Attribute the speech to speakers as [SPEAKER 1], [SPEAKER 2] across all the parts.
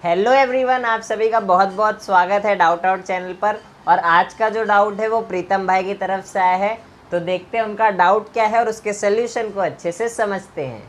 [SPEAKER 1] Hello everyone, आप सभी का बहुत बहुत स्वागत है डाउट आउट चैनल पर। और आज का जो डाउट है वो प्रीतम भाई की तरफ से आया है, तो देखते हैं उनका डाउट क्या है और उसके सोल्यूशन को अच्छे से समझते हैं।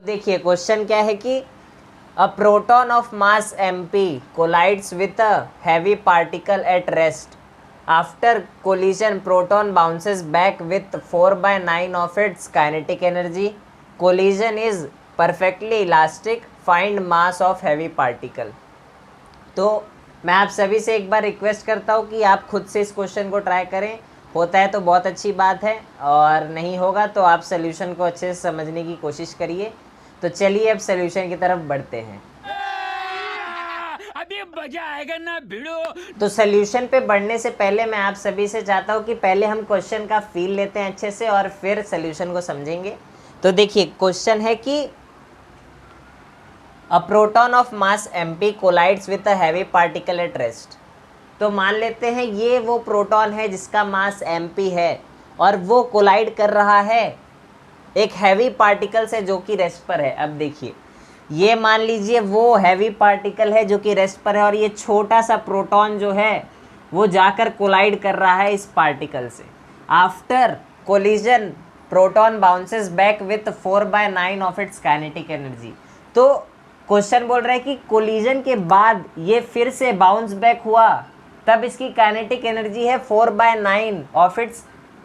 [SPEAKER 1] देखिए क्वेश्चन क्या है कि a proton of mass mp collides with a heavy particle at rest. After collision proton bounces back with 4/9 of its kinetic energy. Collision is perfectly elastic, find mass of heavy particle. तो मैं आप सभी से एक बार request करता हूँ कि आप खुद से इस क्वेश्चन को ट्राई करें। होता है तो बहुत अच्छी बात है, और नहीं होगा तो आप सोल्यूशन को अच्छे से समझने की कोशिश करिए। तो चलिए अब सोल्यूशन की तरफ बढ़ते हैं।
[SPEAKER 2] अभी मजा आएगा ना भिड़ो।
[SPEAKER 1] तो सोल्यूशन पे बढ़ने से पहले मैं आप सभी से चाहता हूँ कि पहले हम क्वेश्चन का फील लेते हैं अच्छे से और फिर सोल्यूशन को समझेंगे। तो देखिए क्वेश्चन है कि a proton of mass mp collides with a heavy particle at rest. तो मान लेते हैं ये वो प्रोटॉन है जिसका मास mp है और वो कोलाइड कर रहा है एक हैवी पार्टिकल से जो कि रेस्ट पर है। अब देखिए ये मान लीजिए वो हैवी पार्टिकल है जो कि रेस्ट पर है और ये छोटा सा प्रोटॉन जो है वो जाकर कोलाइड कर रहा है इस पार्टिकल से। After collision proton bounces back with 4/9 of its kinetic energy. तो क्वेश्चन बोल रहा है कि कोलिजन के बाद ये फिर से बाउंस बैक हुआ, तब इसकी काइनेटिक एनर्जी है 4/9 of its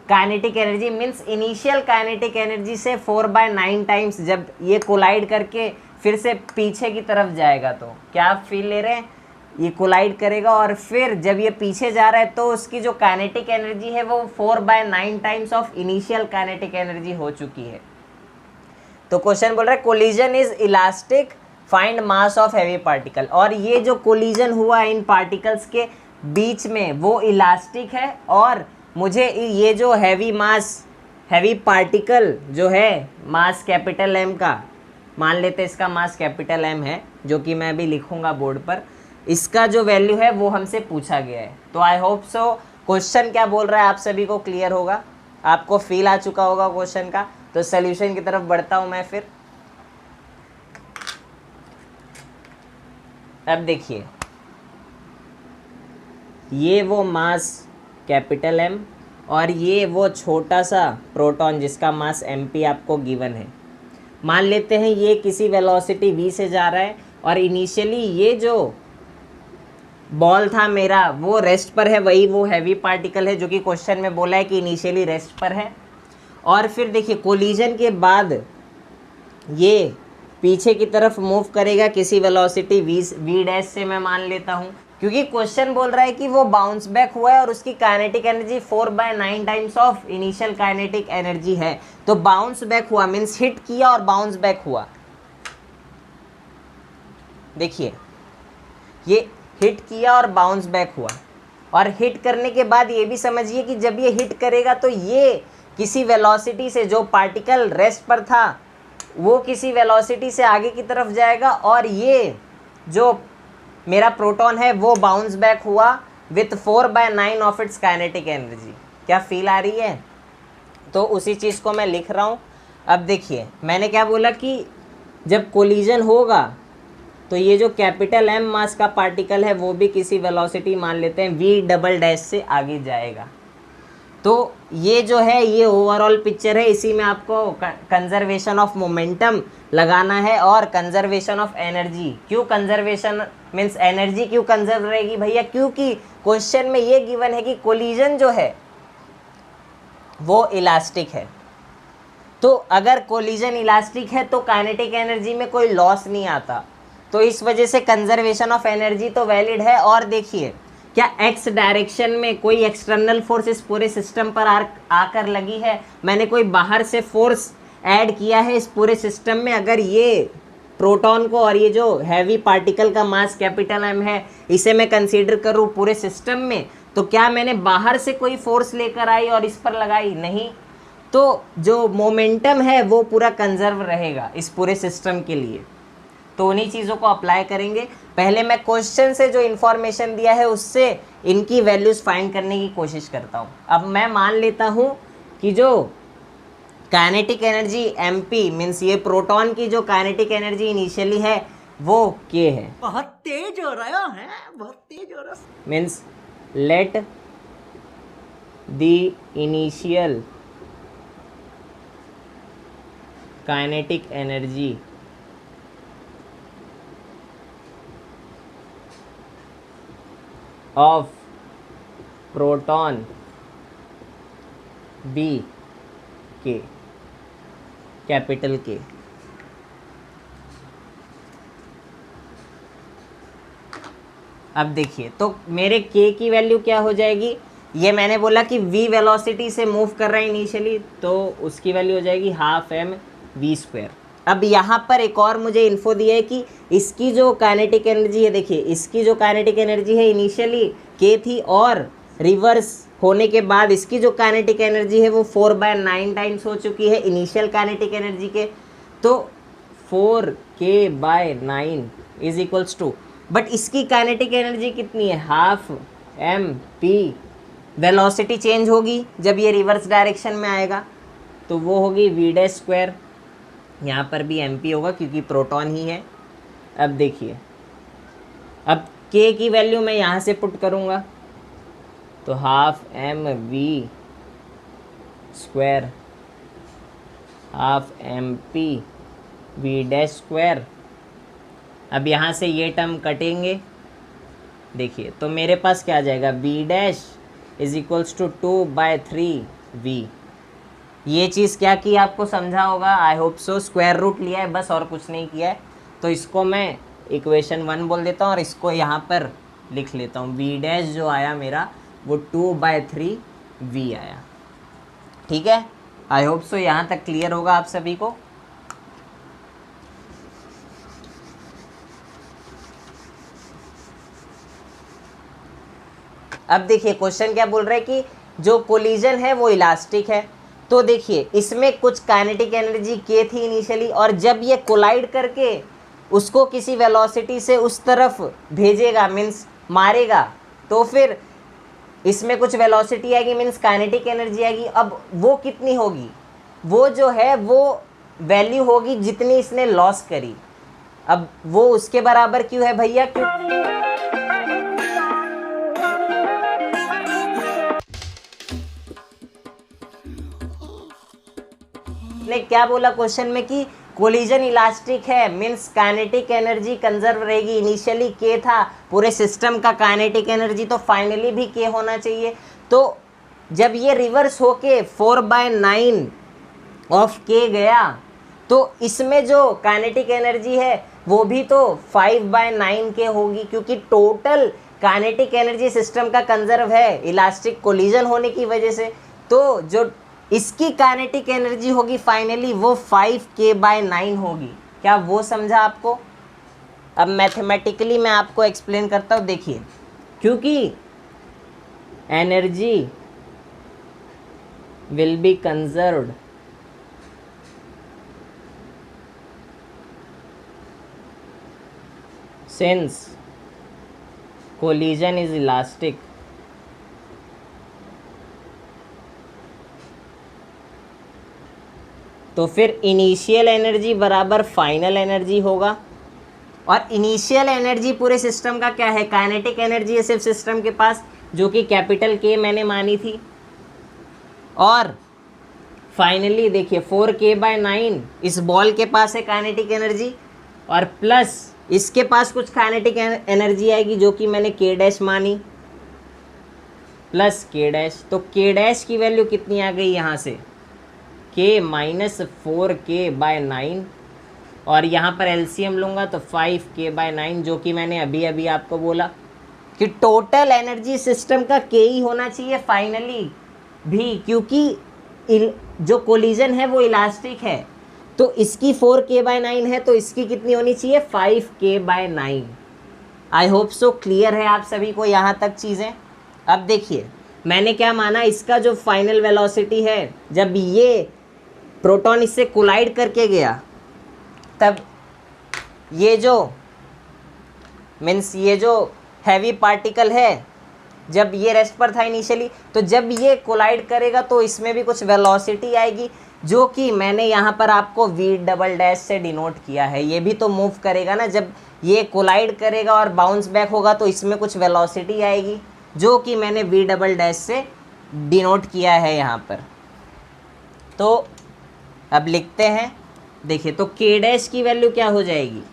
[SPEAKER 1] kinetic energy. Means initial kinetic energy से 4/9 टाइम्स जब ये कोलाइड करके फिर से पीछे की तरफ जाएगा। तो क्या आप फील ले रहे हैं, ये कोलाइड करेगा और फिर जब ये पीछे जा रहा है तो उसकी जो काइनेटिक एनर्जी है वो 4/9 times of initial kinetic energy हो चुकी है। तो क्वेश्चन बोल रहा है collision is elastic, find mass of heavy particle. और ये जो कोलिजन हुआ इन पार्टिकल्स के बीच में वो इलास्टिक है, और मुझे ये जो हैवी पार्टिकल जो है मास कैपिटल एम का, मान लेते हैं इसका मास कैपिटल एम है जो कि मैं अभी लिखूंगा बोर्ड पर, इसका जो वैल्यू है वो हमसे पूछा गया है। तो आई होप सो क्वेश्चन क्या बोल रहा है आप सभी को क्लियर होगा, आपको फील आ चुका होगा क्वेश्चन का। तो सॉल्यूशन की तरफ बढ़ता हूं मैं फिर। अब देखिए ये वो मास कैपिटल एम और ये वो छोटा सा प्रोटॉन जिसका मास mp आपको गिवन है। मान लेते हैं ये किसी वेलोसिटी v से जा रहा है और इनिशियली ये जो बॉल था मेरा वो रेस्ट पर है, वही वो हैवी पार्टिकल है जो कि क्वेश्चन में बोला है कि इनिशियली रेस्ट पर है। और फिर देखिए कोलिजन के बाद ये पीछे की तरफ मूव करेगा किसी वेलोसिटी v डैश से, मैं मान लेता हूँ, क्योंकि क्वेश्चन बोल रहा है कि वो बाउंस बैक हुआ है और उसकी kinetic energy 4/9 times of initial kinetic energy है। तो बाउंस बैक हुआ मीन्स हिट किया और बाउंस बैक हुआ। देखिए ये हिट किया और बाउंस बैक हुआ, और हिट करने के बाद ये भी समझिए कि जब ये हिट करेगा तो ये किसी वेलोसिटी से, जो पार्टिकल रेस्ट पर था वो किसी वेलोसिटी से आगे की तरफ जाएगा, और ये जो मेरा प्रोटॉन है वो बाउंस बैक हुआ with 4/9 of its kinetic energy. क्या फील आ रही है? तो उसी चीज़ को मैं लिख रहा हूँ। अब देखिए मैंने क्या बोला कि जब कोलिजन होगा तो ये जो कैपिटल एम मास का पार्टिकल है वो भी किसी वेलोसिटी मान लेते हैं v डबल डैश से आगे जाएगा। तो ये जो है ये ओवरऑल पिक्चर है, इसी में आपको कंजर्वेशन ऑफ मोमेंटम लगाना है और कंजर्वेशन ऑफ एनर्जी। क्यों कंजर्वेशन मीन्स एनर्जी क्यों कंजर्व रहेगी भैया? क्योंकि क्वेश्चन में ये गिवन है कि कोलिजन जो है वो इलास्टिक है। तो अगर कोलिजन इलास्टिक है तो काइनेटिक एनर्जी में कोई लॉस नहीं आता, तो इस वजह से कंजर्वेशन ऑफ एनर्जी तो वैलिड है। और देखिए क्या एक्स डायरेक्शन में कोई एक्सटर्नल फोर्स इस पूरे सिस्टम पर आकर लगी है? मैंने कोई बाहर से फोर्स ऐड किया है इस पूरे सिस्टम में? अगर ये प्रोटॉन को और ये जो हैवी पार्टिकल का मास कैपिटल एम है इसे मैं कंसीडर करूँ पूरे सिस्टम में, तो क्या मैंने बाहर से कोई फोर्स लेकर आई और इस पर लगाई? नहीं। तो जो मोमेंटम है वो पूरा कंजर्व रहेगा इस पूरे सिस्टम के लिए। तो उन्हीं चीज़ों को अप्लाई करेंगे। पहले मैं क्वेश्चन से जो इन्फॉर्मेशन दिया है उससे इनकी वैल्यूज़ फाइंड करने की कोशिश करता हूँ। अब मैं मान लेता हूँ कि जो काइनेटिक एनर्जी mp मीन्स ये प्रोटॉन की जो काइनेटिक एनर्जी इनिशियली है वो k है।
[SPEAKER 3] बहुत तेज हो रहा है, बहुत तेज हो रहा है।
[SPEAKER 1] Means let the initial kinetic energy of proton be K, capital K. अब देखिए तो मेरे k की वैल्यू क्या हो जाएगी, ये मैंने बोला कि v वेलोसिटी से मूव कर रहा है इनिशियली, तो उसकी वैल्यू हो जाएगी हाफ एम वी स्क्वायर। अब यहाँ पर एक और मुझे इन्फो दिया है कि इसकी जो काइनेटिक एनर्जी है, देखिए इसकी जो काइनेटिक एनर्जी है इनिशियली k थी और रिवर्स होने के बाद इसकी जो काइनेटिक एनर्जी है वो 4/9 टाइम्स हो चुकी है इनिशियल काइनेटिक एनर्जी के। तो 4k/9 is equals to, but इसकी काइनेटिक एनर्जी कितनी है, half M P. Velocity change होगी जब ये रिवर्स डायरेक्शन में आएगा, तो वो होगी वी डैश स्क्वायर। यहाँ पर भी एम पी होगा क्योंकि प्रोटॉन ही है। अब देखिए, अब k की वैल्यू मैं यहाँ से पुट करूँगा तो half M V square half M P V dash square. अब यहाँ से ये टर्म कटेंगे, देखिए तो मेरे पास क्या आ जाएगा, v dash is equals to 2/3v। ये चीज़ क्या की आपको समझा होगा, I hope so. Square root लिया है बस, और कुछ नहीं किया है। तो इसको मैं इक्वेशन 1 बोल देता हूँ और इसको यहाँ पर लिख लेता हूँ। वी डैश जो आया मेरा वो 2/3v आया। ठीक है, आई होप सो यहाँ तक क्लियर होगा आप सभी को। अब देखिए क्वेश्चन क्या बोल रहा है कि जो कोलिजन है वो इलास्टिक है। तो देखिए इसमें कुछ काइनेटिक एनर्जी k थी इनिशियली, और जब ये कोलाइड करके उसको किसी वेलोसिटी से उस तरफ भेजेगा मीन्स मारेगा, तो फिर इसमें कुछ वेलोसिटी आएगी मीन्स काइनेटिक एनर्जी आएगी। अब वो कितनी होगी, वो जो है वो वैल्यू होगी जितनी इसने लॉस करी। अब वो उसके बराबर क्यों है भैया, क्यों ने क्या बोला क्वेश्चन में कि कोलिजन इलास्टिक है मीन्स काइनेटिक एनर्जी कंजर्व रहेगी। इनिशियली k था पूरे सिस्टम का काइनेटिक एनर्जी, तो फाइनली भी k होना चाहिए। तो जब ये रिवर्स होके 4/9 ऑफ k गया, तो इसमें जो काइनेटिक एनर्जी है वो भी तो 5/9 k होगी, क्योंकि टोटल काइनेटिक एनर्जी सिस्टम का कंजर्व है इलास्टिक कोलिजन होने की वजह से। तो जो इसकी काइनेटिक एनर्जी होगी फाइनली वो 5k/9 होगी। क्या वो समझा आपको? अब मैथमेटिकली मैं आपको एक्सप्लेन करता हूँ। देखिए, क्योंकि energy will be conserved since collision is elastic, तो फिर इनिशियल एनर्जी बराबर फाइनल एनर्जी होगा। और इनिशियल एनर्जी पूरे सिस्टम का क्या है, काइनेटिक एनर्जी है सिर्फ सिस्टम के पास, जो कि कैपिटल K मैंने मानी थी। और फाइनली देखिए 4k/9 इस बॉल के पास है काइनेटिक एनर्जी, और प्लस इसके पास कुछ काइनेटिक एनर्जी आएगी जो कि मैंने k डैश मानी, प्लस k डैश। तो k डैश की वैल्यू कितनी आ गई यहाँ से, k - 4k/9, और यहाँ पर एलसीएम लूँगा तो 5k/9, जो कि मैंने अभी अभी आपको बोला कि टोटल एनर्जी सिस्टम का k ही होना चाहिए फाइनली भी, क्योंकि जो कोलिजन है वो इलास्टिक है। तो इसकी 4k/9 है तो इसकी कितनी होनी चाहिए, 5k/9। आई होप सो क्लियर है आप सभी को यहाँ तक चीज़ें। अब देखिए मैंने क्या माना, इसका जो फाइनल वेलोसिटी है जब ये प्रोटॉन इससे कोलाइड करके गया, तब ये जो मीन्स ये जो हैवी पार्टिकल है जब ये रेस्ट पर था इनिशियली, तो जब ये कोलाइड करेगा तो इसमें भी कुछ वेलोसिटी आएगी, जो कि मैंने यहाँ पर आपको v डबल डैश से डिनोट किया है। ये भी तो मूव करेगा ना, जब ये कोलाइड करेगा और बाउंस बैक होगा तो इसमें कुछ वेलोसिटी आएगी, जो कि मैंने v डबल डैश से डिनोट किया है यहाँ पर। तो अब लिखते हैं, देखिए तो k डैश की वैल्यू क्या हो जाएगी,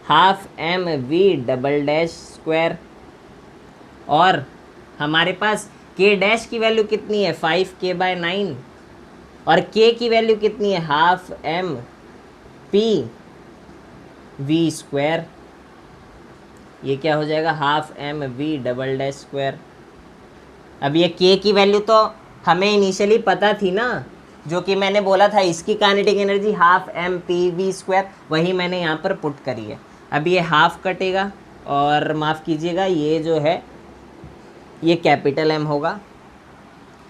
[SPEAKER 1] half M v double dash square, और हमारे पास k डैश की वैल्यू कितनी है 5k/9, और k की वैल्यू कितनी है half M P v square. ये क्या हो जाएगा, half M v double dash square. अब ये k की वैल्यू तो हमें इनिशियली पता थी ना, जो कि मैंने बोला था इसकी kinetic energy half M P v square, वही मैंने यहाँ पर पुट करी है। अब ये हाफ कटेगा और माफ़ कीजिएगा ये जो है ये कैपिटल M होगा,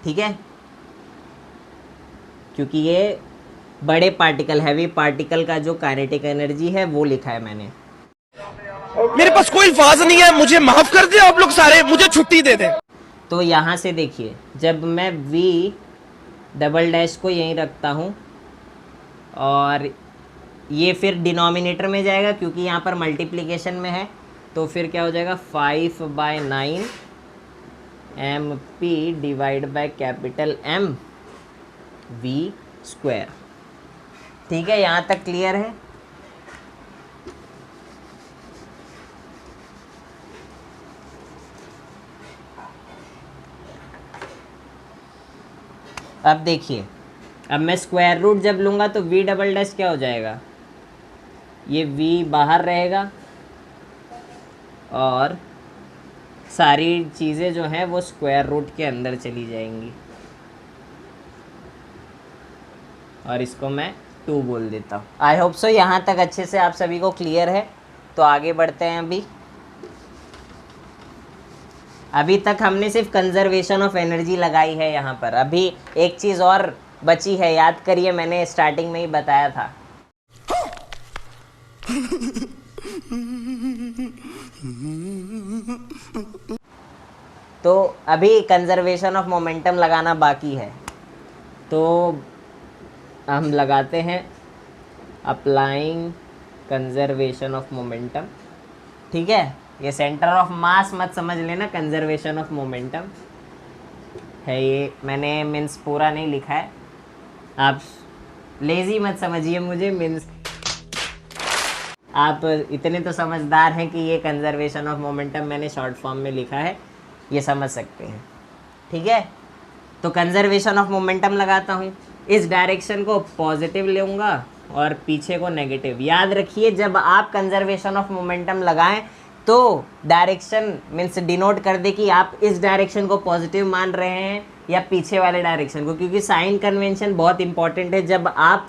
[SPEAKER 1] ठीक है, क्योंकि ये बड़े पार्टिकल हैवी पार्टिकल का जो काइनेटिक एनर्जी है वो लिखा है मैंने।
[SPEAKER 4] मेरे पास कोई अल्फाज नहीं है, मुझे माफ कर दे आप लोग सारे, मुझे छुट्टी दे दें।
[SPEAKER 1] तो यहाँ से देखिए, जब मैं v डबल डैश को यहीं रखता हूँ और ये फिर डिनोमिनेटर में जाएगा क्योंकि यहाँ पर मल्टीप्लिकेशन में है, तो फिर क्या हो जाएगा 5/9 m p divide by capital M v square. ठीक है, यहाँ तक क्लियर है। अब देखिए, अब मैं स्क्वायर रूट जब लूँगा तो v डबल डैश क्या हो जाएगा, ये v बाहर रहेगा और सारी चीज़ें जो हैं वो स्क्वायर रूट के अंदर चली जाएंगी, और इसको मैं 2 बोल देता हूँ। आई होप सो यहाँ तक अच्छे से आप सभी को क्लियर है। तो आगे बढ़ते हैं। अभी तक हमने सिर्फ कंजर्वेशन ऑफ एनर्जी लगाई है यहाँ पर। अभी एक चीज़ और बची है, याद करिए, मैंने स्टार्टिंग में ही बताया था। तो अभी कंजर्वेशन ऑफ मोमेंटम लगाना बाकी है, तो हम लगाते हैं अप्लाइंग कंजर्वेशन ऑफ मोमेंटम। ठीक है, ये सेंटर ऑफ मास मत समझ लेना, कंजर्वेशन ऑफ मोमेंटम है ये। मैंने मीन्स पूरा नहीं लिखा है, आप लेज़ी मत समझिए मुझे, मीन्स आप इतने तो समझदार हैं कि ये कंजर्वेशन ऑफ मोमेंटम मैंने शॉर्ट फॉर्म में लिखा है, ये समझ सकते हैं। ठीक है, तो कंजर्वेशन ऑफ मोमेंटम लगाता हूँ, इस डायरेक्शन को पॉजिटिव लूँगा और पीछे को नेगेटिव। याद रखिए, जब आप कंजर्वेशन ऑफ मोमेंटम लगाएं तो डायरेक्शन मीन्स डिनोट कर दे कि आप इस डायरेक्शन को पॉजिटिव मान रहे हैं या पीछे वाले डायरेक्शन को, क्योंकि साइन कन्वेंशन बहुत इंपॉर्टेंट है जब आप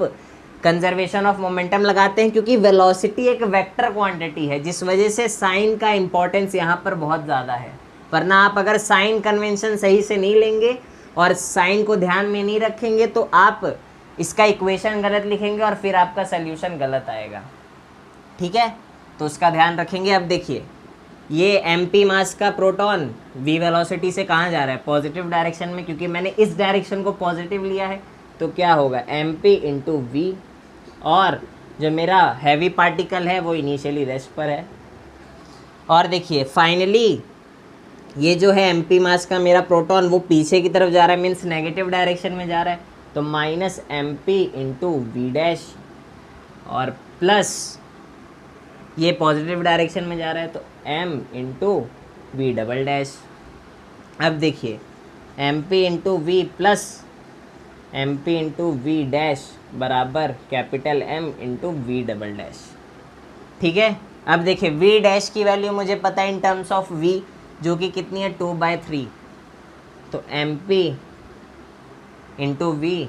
[SPEAKER 1] कंजर्वेशन ऑफ मोमेंटम लगाते हैं, क्योंकि वेलोसिटी एक वेक्टर क्वांटिटी है, जिस वजह से साइन का इंपॉर्टेंस यहाँ पर बहुत ज़्यादा है। वरना आप अगर साइन कन्वेंशन सही से नहीं लेंगे और साइन को ध्यान में नहीं रखेंगे तो आप इसका इक्वेशन गलत लिखेंगे और फिर आपका सल्यूशन गलत आएगा। ठीक है, तो उसका ध्यान रखेंगे। अब देखिए, ये mp मास का प्रोटॉन v वेलोसिटी से कहाँ जा रहा है, पॉजिटिव डायरेक्शन में, क्योंकि मैंने इस डायरेक्शन को पॉजिटिव लिया है। तो क्या होगा mp इंटू वी, और जो मेरा हैवी पार्टिकल है वो इनिशियली रेस्ट पर है। और देखिए फाइनली ये जो है mp मास का मेरा प्रोटॉन वो पीछे की तरफ जा रहा है, मीन्स नेगेटिव डायरेक्शन में जा रहा है, तो minus mp into V dash और प्लस ये पॉजिटिव डायरेक्शन में जा रहा है तो m into we double dash. अब देखिए mp into V plus mp into V dash बराबर capital M into we double dash. ठीक है, अब देखिए v डैश की वैल्यू मुझे पता है इन टर्म्स ऑफ v, जो कि कितनी है 2/3, तो mp इंटू वी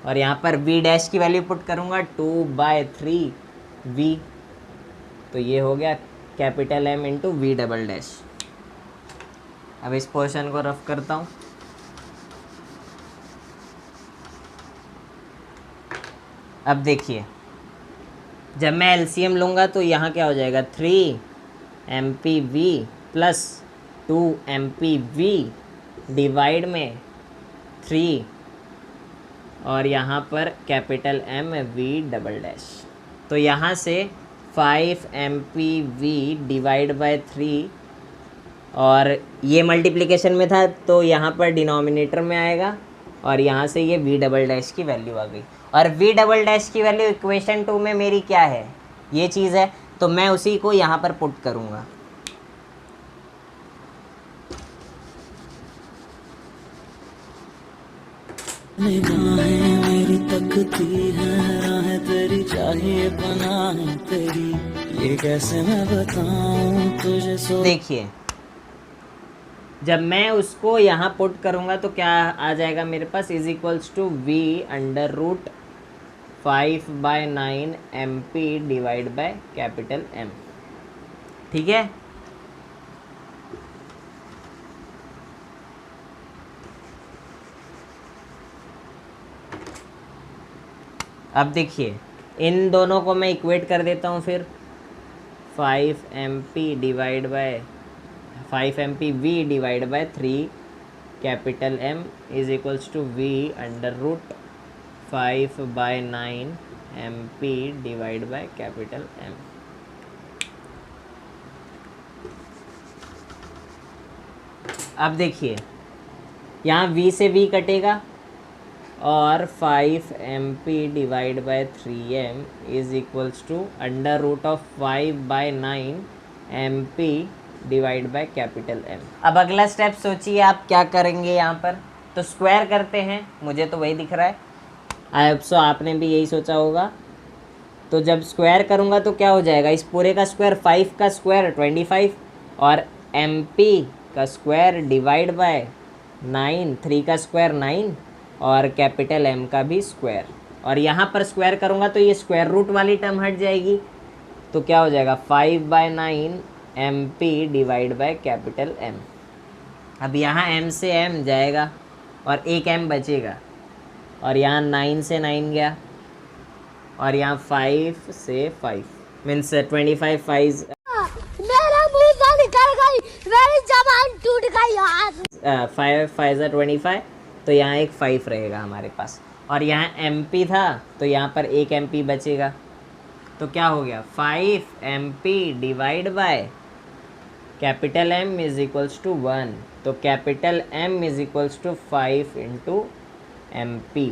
[SPEAKER 1] और यहाँ पर v डैश की वैल्यू पुट करूँगा 2/3v, तो ये हो गया capital M into we double dash. अब इस पोर्शन को रफ करता हूँ। अब देखिए, जब मैं LCM लूँगा तो यहाँ क्या हो जाएगा 3 MPV प्लस 2mPV डिवाइड में 3 और यहाँ पर capital M V double dash. तो यहाँ से 5mPV डिवाइड बाय 3 और ये मल्टीप्लिकेशन में था तो यहाँ पर डिनोमिनेटर में आएगा और यहाँ से ये V डबल डैश की वैल्यू आ गई। और V डबल डैश की वैल्यू इक्वेशन 2 में मेरी क्या है, ये चीज़ है, तो मैं उसी को यहाँ पर पुट करूँगा।
[SPEAKER 3] निगाहें मेरी तकती है, राहें तेरी चाहिए पनाह तेरी, ये कैसे मैं बताऊं तुझे।
[SPEAKER 1] देखिए जब मैं उसको यहाँ पुट करूँगा तो क्या आ जाएगा मेरे पास, is equals to V under root 5/9 MP divide by capital M। ठीक है, अब देखिए इन दोनों को मैं इक्वेट कर देता हूँ फिर 5mP divide by 5mPV divide by 3 capital M is equals to V under root 5/9 MP divide by capital M। अब देखिए यहाँ V से V कटेगा और 5mP divide by 3m is equals to under root of 5/9 MP divide by capital M। अब अगला step सोचिए आप क्या करेंगे यहाँ पर, तो स्क्वायर करते हैं, मुझे तो वही दिख रहा है, आई होप सो आपने भी यही सोचा होगा। तो जब स्क्वायर करूँगा तो क्या हो जाएगा, इस पूरे का स्क्वायर 5 का स्क्वायर 25 और MP का स्क्वायर डिवाइड बाय 9, 3 का स्क्वायर 9 और कैपिटल M का भी स्क्वायर, और यहाँ पर स्क्वायर करूँगा तो ये स्क्वायर रूट वाली टर्म हट जाएगी, तो क्या हो जाएगा 5/9 MP divide by capital M। अब यहाँ M से M जाएगा और एक M बचेगा और यहाँ 9 से 9 गया और यहाँ 5 से 5 मीन्स 25 5
[SPEAKER 5] मेरा मुंह से निकल गई, मेरी जबान टूट गई यार।
[SPEAKER 1] 5 5 25, तो यहाँ एक 5 रहेगा हमारे पास और यहाँ MP था तो यहाँ पर एक MP बचेगा, तो क्या हो गया 5mP divide by capital M is equals to 1, तो capital M is equals to 5 into MP।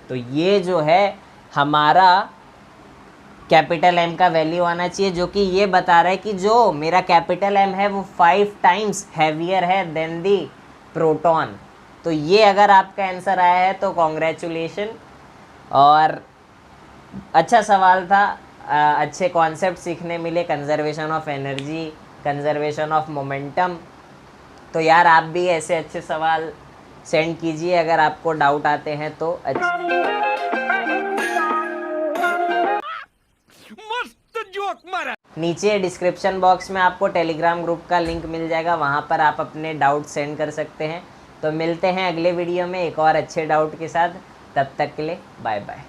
[SPEAKER 1] तो ये जो है हमारा कैपिटल M का वैल्यू आना चाहिए, जो कि ये बता रहा है कि जो मेरा कैपिटल M है वो 5 टाइम्स हैवियर है देन दी प्रोटॉन। तो ये अगर आपका आंसर आया है तो कॉन्ग्रेचुलेशन, और अच्छा सवाल था, अच्छे कॉन्सेप्ट सीखने मिले, conservation of energy, conservation of momentum. तो यार आप भी ऐसे अच्छे सवाल सेंड कीजिए अगर आपको डाउट आते हैं तो।
[SPEAKER 2] मस्त जोक मारा।
[SPEAKER 1] नीचे डिस्क्रिप्शन बॉक्स में आपको टेलीग्राम ग्रुप का लिंक मिल जाएगा, वहाँ पर आप अपने डाउट सेंड कर सकते हैं। तो मिलते हैं अगले वीडियो में एक और अच्छे डाउट के साथ, तब तक के लिए बाय बाय।